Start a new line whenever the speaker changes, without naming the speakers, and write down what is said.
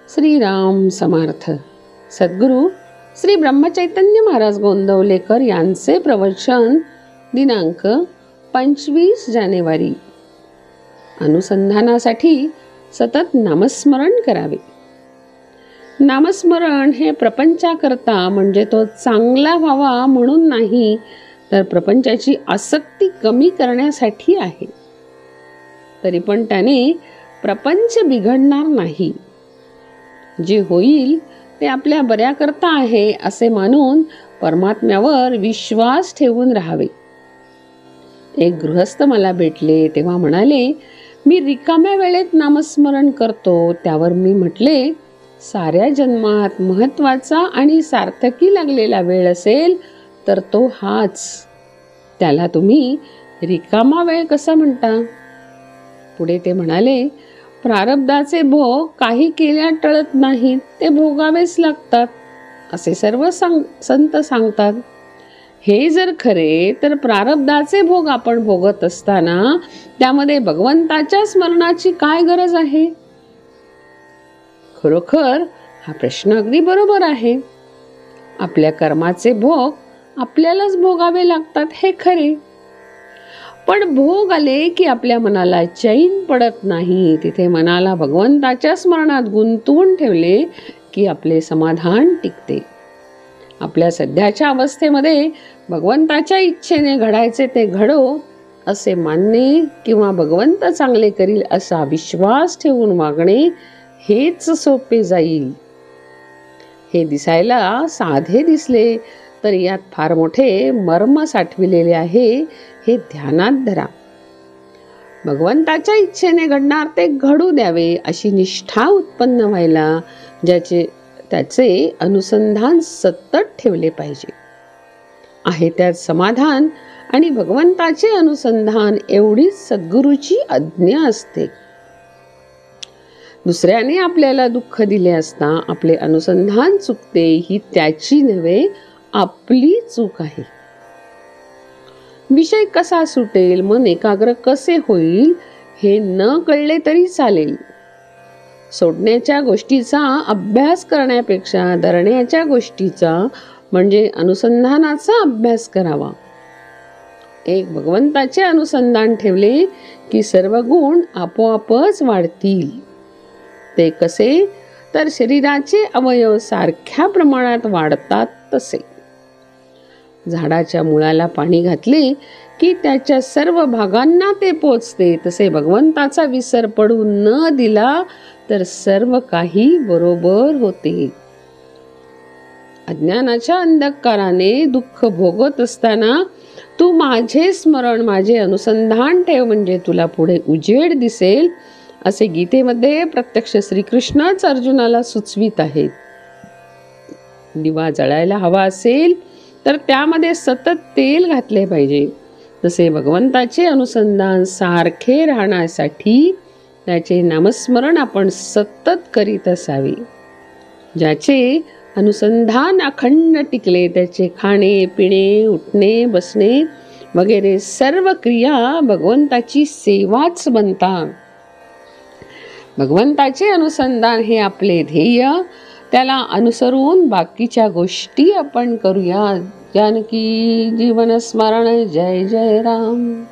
श्रीराम समर्थ. सद्गुरू श्री ब्रह्मचैतन्य महाराज गोंदवलेकर यांचे प्रवचन दिनांक 25 जानेवारी. अनुसंधानासाठी सतत नामस्मरण करावे. नामस्मरण हे प्रपंचाकरता म्हणजे तो चांगला व्हावा म्हणून नाही, तर प्रपंचाची आसक्ती कमी करण्यासाठी आहे. तरी पण त्याने प्रपंच बिघडणार नाही. जे होईल ते आपल्या बऱ्याकरता आहे असे मानून परमात्म्यावर विश्वास ठेवून राहावे. एक गृहस्थ मला भेटले तेव्हा म्हणाले, मी रिकाम्या वेळेत नामस्मरण करतो. त्यावर मी म्हटले, साऱ्या जन्मात महत्वाचा आणि सार्थकी लागलेला वेळ असेल तर तो हाच. त्याला तुम्ही रिकामा वेळ कसा म्हणता? पुढे ते म्हणाले, प्रारब्धाचे भोग काही केल्या टळत नाहीत, ते भोगावेच लागतात असे सर्व संत सांगतात. हे जर खरे तर प्रारब्धाचे भोग आपण भोगत असताना त्यामध्ये भगवंताच्या स्मरणाची काय गरज आहे? खरोखर हा प्रश्न अगदी बरोबर आहे. आपल्या कर्माचे भोग आपल्यालाच भोगावे लागतात हे खरे, पण भोग आले की आपल्या मनाला चैन पडत नाही. तिथे मनाला भगवंताच्या स्मरणात गुंतवून ठेवले की आपले समाधान टिकते. आपल्या सध्याच्या अवस्थेमध्ये भगवंताच्या इच्छेने घडायचे ते घडो असे मानणे किंवा भगवंत चांगले करील असा विश्वास ठेवून वागणे हेच सोपे जाईल. हे दिसायला साधे दिसले तर यात फार मोठे मर्म साठविलेले आहे, हे ध्यानात धरा. भगवंताच्या इच्छेने घडणार ते घडू द्यावे अशी निष्ठा उत्पन्न व्हायला त्याचे अनुसंधान सतत ठेवले पाहिजे. आहे त्यात समाधान आणि भगवंताचे अनुसंधान एवढीच सद्गुरूची आज्ञा असते. दुसऱ्याने आपल्याला दुःख दिले असता आपले अनुसंधान चुकते, ही त्याची नव्हे आपली चूक आहे. विषय कसा सुटेल, मन एकाग्र कसे होईल हे न कळले तरी चालेल. सोडण्याच्या गोष्टीचा अभ्यास करण्यापेक्षा धरण्याच्या गोष्टीचा म्हणजे अनुसंधानाचा अभ्यास करावा. एक भगवंताचे अनुसंधान ठेवले की सर्व गुण आपोआपच वाढतील. ते कसे? तर शरीराचे अवयव सारख्या प्रमाणात वाढतात तसे. झाडाच्या मुळाला पाणी घातले की त्याच्या सर्व भागांना ते पोचते, तसे भगवंताचा विसर पडू न दिला तर सर्व काही बरोबर होते. अज्ञानाच्या अंधकाराने दुःख भोगत असताना तू माझे स्मरण, माझे अनुसंधान ठेव म्हणजे तुला पुढे उजेड दिसेल असे गीतेमध्ये प्रत्यक्ष श्रीकृष्णच अर्जुनाला सुचवित आहेत. दिवा जळायला हवा असेल तर त्यामध्ये सतत तेल घातले पाहिजे. तसे भगवंताचे अनुसंधान सारखे राहण्यासाठी त्याचे नामस्मरण आपण सतत करीत असावे. ज्याचे अनुसंधान अखंड टिकले त्याचे खाणे पिणे उठणे बसणे वगैरे सर्व क्रिया भगवंताची सेवाच बनतात. भगवंताचे अनुसंधान हे आपले ध्येय. त्याला अनुसरून बाकीच्या गोष्टी आपण करूया. जानकी जीवन स्मरण. जय जय राम.